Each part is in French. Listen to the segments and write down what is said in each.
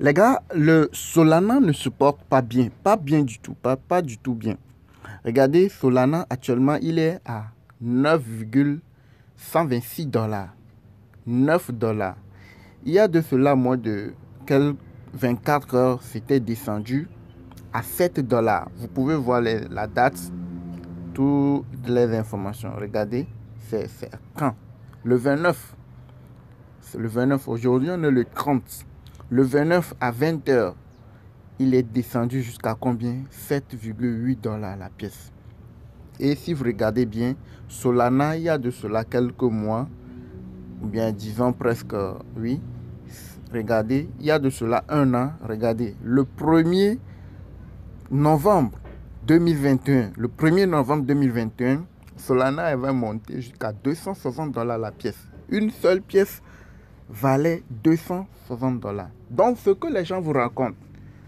Les gars, le Solana ne se porte pas bien. Pas bien du tout. Pas du tout bien. Regardez, Solana, actuellement, il est à 9,126 dollars. 9 dollars. Il y a de cela moins de quelques 24 heures, c'était descendu à 7 dollars. Vous pouvez voir la date, toutes les informations. Regardez, c'est quand? Le 29. C'est le 29. Aujourd'hui, on est le 30. Le 29 à 20 heures, il est descendu jusqu'à combien? 7,8 dollars la pièce. Et si vous regardez bien, Solana, il y a de cela quelques mois, ou bien disons presque, oui, regardez, il y a de cela un an, regardez, le 1er novembre 2021, le 1er novembre 2021, Solana avait monté jusqu'à 260 dollars la pièce. Une seule pièce valait 260 dollars. Donc, ce que les gens vous racontent,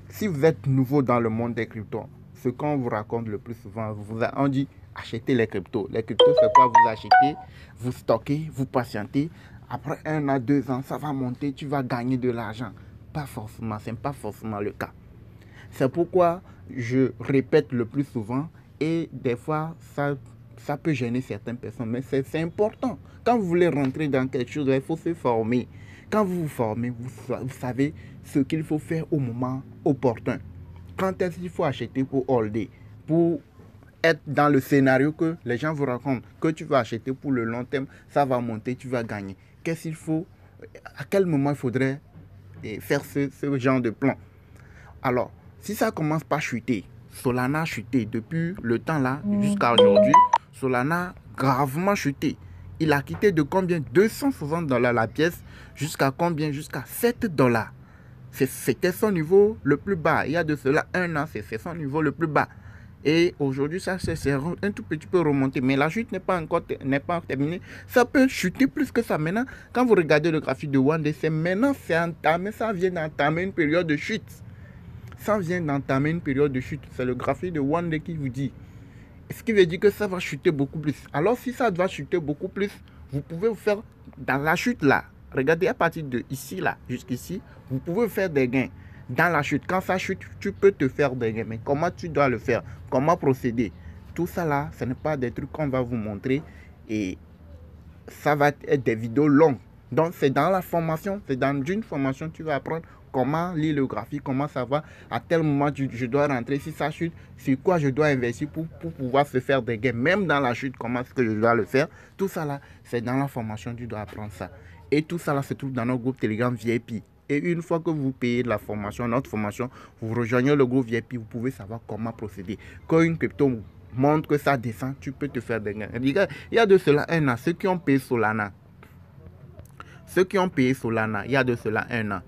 si vous êtes nouveau dans le monde des cryptos, ce qu'on vous raconte le plus souvent, on dit achetez les cryptos. Les cryptos, c'est quoi? Vous achetez, vous stockez, vous patientez. Après 1 an, 2 ans, ça va monter, tu vas gagner de l'argent. Pas forcément, ce n'est pas forcément le cas. C'est pourquoi je répète le plus souvent et des fois, ça peut gêner certaines personnes. Mais c'est important. Quand vous voulez rentrer dans quelque chose, il faut se former. Quand vous vous formez, vous savez ce qu'il faut faire au moment opportun. Quand est-ce qu'il faut acheter pour holder, pour être dans le scénario que les gens vous racontent, que tu vas acheter pour le long terme, ça va monter, tu vas gagner. Qu'est-ce qu'il faut, à quel moment il faudrait faire ce genre de plan? Alors, si ça commence par chuter, Solana a chuté depuis le temps là jusqu'à aujourd'hui, Solana a gravement chuté. Il a quitté de combien? 260 dollars la pièce jusqu'à combien? Jusqu'à 7 dollars. C'était son niveau le plus bas. Il y a de cela 1 an, c'est son niveau le plus bas. Et aujourd'hui, ça c'est un tout petit peu remonté. Mais la chute n'est pas encore terminée. Ça peut chuter plus que ça. Maintenant, quand vous regardez le graphique de One Day, maintenant c'est entamé, ça vient d'entamer une période de chute. Ça vient d'entamer une période de chute. C'est le graphique de One Day qui vous dit. Ce qui veut dire que ça va chuter beaucoup plus. Alors si ça doit chuter beaucoup plus, vous pouvez vous faire dans la chute là. Regardez à partir de ici là jusqu'ici, vous pouvez faire des gains. Dans la chute, quand ça chute, tu peux te faire des gains. Mais comment tu dois le faire? Comment procéder? Tout ça là, ce n'est pas des trucs qu'on va vous montrer. Et ça va être des vidéos longues. Donc c'est dans la formation, c'est dans une formation, tu vas apprendre comment lire le graphique, comment ça va, à tel moment je dois rentrer, si ça chute, sur quoi je dois investir pour pouvoir se faire des gains, même dans la chute, comment est-ce que je dois le faire. Tout ça là, c'est dans la formation, tu dois apprendre ça. Et tout ça là se trouve dans notre groupe Telegram VIP. Et une fois que vous payez la formation, notre formation, vous rejoignez le groupe VIP, vous pouvez savoir comment procéder. Quand une crypto montre que ça descend, tu peux te faire des gains. Il y a de cela 1 an, ceux qui ont payé Solana, il y a de cela 1 an,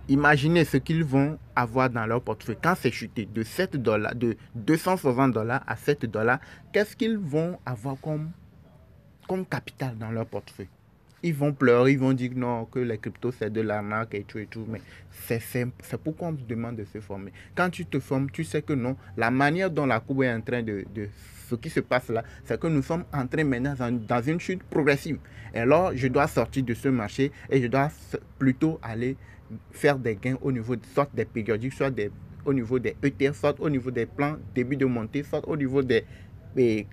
imaginez ce qu'ils vont avoir dans leur portefeuille. Quand c'est chuté de 7 dollars, de 260 dollars à 7 dollars, qu'est-ce qu'ils vont avoir comme capital dans leur portefeuille? Ils vont pleurer, ils vont dire non, que les cryptos c'est de l'arnaque et tout. Mais c'est pourquoi on vous demande de se former. Quand tu te formes, tu sais que non, la manière dont la courbe est en train de ce qui se passe là, c'est que nous sommes en train maintenant dans une chute progressive. Et alors, je dois sortir de ce marché et je dois plutôt aller faire des gains au niveau soit des périodiques, soit au niveau des ETF, soit au niveau des plans début de montée, soit au niveau des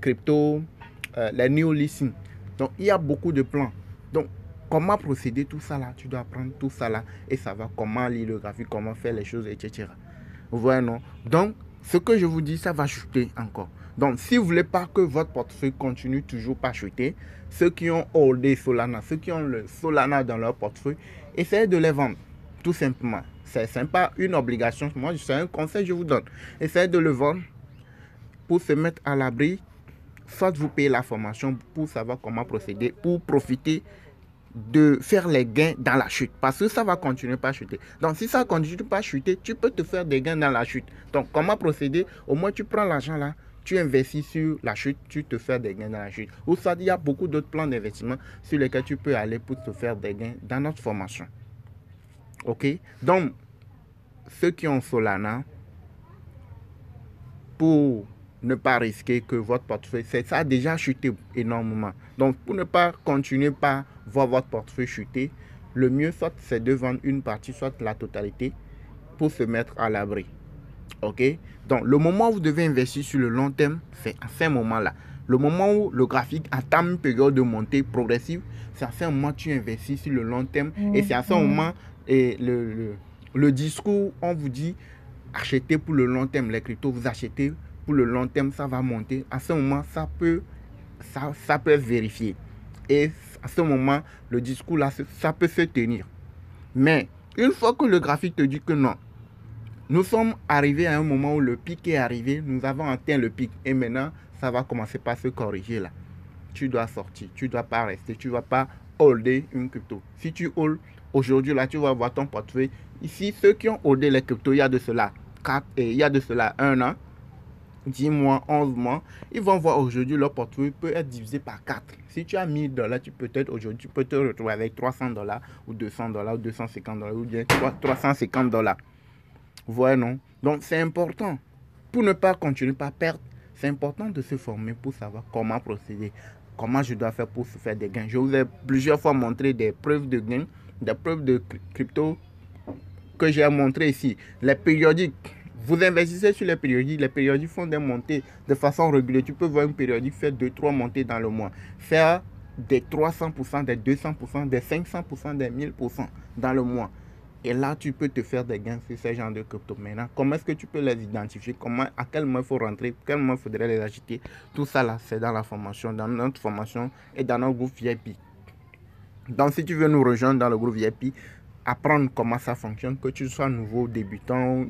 cryptos, les new listings. Donc, il y a beaucoup de plans. Donc, comment procéder, tout ça là, tu dois apprendre tout ça là et savoir comment lire le graphique, comment faire les choses, etc. Vous voyez, non? Donc, ce que je vous dis, ça va chuter encore. Donc, si vous ne voulez pas que votre portefeuille continue toujours pas chuter, ceux qui ont holdé Solana, ceux qui ont le Solana dans leur portefeuille, essayez de les vendre, tout simplement. C'est pas une obligation. Moi, c'est un conseil que je vous donne. Essayez de le vendre pour se mettre à l'abri. Soit vous payez la formation pour savoir comment procéder, pour profiter de faire les gains dans la chute. Parce que ça va continuer par chuter. Donc, si ça continue par chuter, tu peux te faire des gains dans la chute. Donc, comment procéder? Au moins, tu prends l'argent là, tu investis sur la chute, tu te fais des gains dans la chute. Ou ça, il y a beaucoup d'autres plans d'investissement sur lesquels tu peux aller pour te faire des gains dans notre formation. OK? Donc, ceux qui ont Solana, pour ne pas risquer que votre portefeuille, ça a déjà chuté énormément. Donc, pour ne pas continuer par voir votre portefeuille chuter, le mieux, soit c'est de vendre une partie, soit la totalité, pour se mettre à l'abri. Ok? Donc, le moment où vous devez investir sur le long terme, c'est à ce moment-là. Le moment où le graphique atteint une période de montée progressive, c'est à ce moment où tu investis sur le long terme. Et c'est à ce moment, et le discours, on vous dit, achetez pour le long terme. Les cryptos, vous achetez pour le long terme, ça va monter. À ce moment, ça peut être vérifié. Et à ce moment, le discours là, ça peut se tenir. Mais une fois que le graphique te dit que non, nous sommes arrivés à un moment où le pic est arrivé, nous avons atteint le pic et maintenant, ça va commencer par se corriger là. Tu dois sortir, tu ne dois pas rester, tu ne vas pas holder une crypto. Si tu hold aujourd'hui là, tu vas voir ton portefeuille. Ici, ceux qui ont holdé les cryptos, il y a de cela 1 an, 10 mois, 11 mois, ils vont voir aujourd'hui leur portefeuille peut être divisé par 4. Si tu as $1000, tu peux être aujourd'hui, tu peux te retrouver avec $300 ou $200 ou $250 ou bien $350. Vous voyez, non? Donc, c'est important. Pour ne pas continuer par perdre, c'est important de se former pour savoir comment procéder, comment je dois faire pour se faire des gains. Je vous ai plusieurs fois montré des preuves de gains, des preuves de crypto que j'ai montré ici. Les périodiques, vous investissez sur les périodiques font des montées de façon régulière. Tu peux voir une périodique faire 2-3 montées dans le mois, faire des 300%, des 200%, des 500%, des 1000% dans le mois. Et là, tu peux te faire des gains sur ces genres de crypto. Maintenant, comment est-ce que tu peux les identifier? À quel moment il faut rentrer? Quel moment il faudrait les acheter? Tout ça, là, c'est dans la formation, dans notre formation et dans notre groupe VIP. Donc, si tu veux nous rejoindre dans le groupe VIP, apprendre comment ça fonctionne, que tu sois nouveau, débutant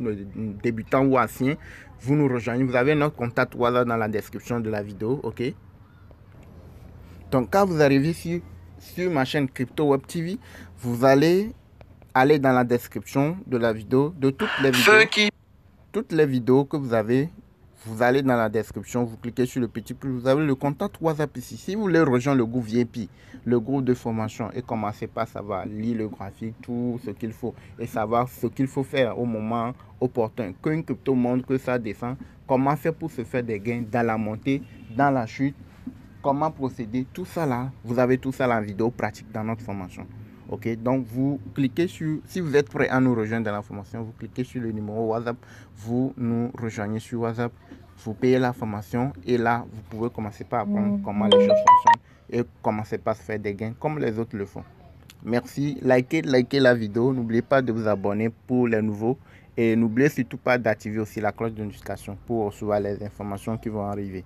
ou ancien, vous nous rejoignez. Vous avez notre contact WhatsApp dans la description de la vidéo, ok? Donc, quand vous arrivez sur ma chaîne Crypto Web TV, vous allez aller dans la description de la vidéo, de toutes les vidéos que vous avez. Vous allez dans la description, vous cliquez sur le petit plus, vous avez le contact WhatsApp ici. Si vous voulez rejoindre le groupe VIP, le groupe de formation, et commencer par savoir lire le graphique, tout ce qu'il faut, et savoir ce qu'il faut faire au moment opportun. Qu'une crypto montre que ça descend, comment faire pour se faire des gains dans la montée, dans la chute, comment procéder, tout ça là, vous avez tout ça en vidéo pratique dans notre formation. Ok, donc vous cliquez sur, si vous êtes prêt à nous rejoindre dans la formation, vous cliquez sur le numéro WhatsApp, vous nous rejoignez sur WhatsApp, vous payez la formation et là, vous pouvez commencer par apprendre comment les choses fonctionnent et commencer par se faire des gains comme les autres le font. Merci, likez la vidéo, n'oubliez pas de vous abonner pour les nouveaux et n'oubliez surtout pas d'activer aussi la cloche de notification pour recevoir les informations qui vont arriver.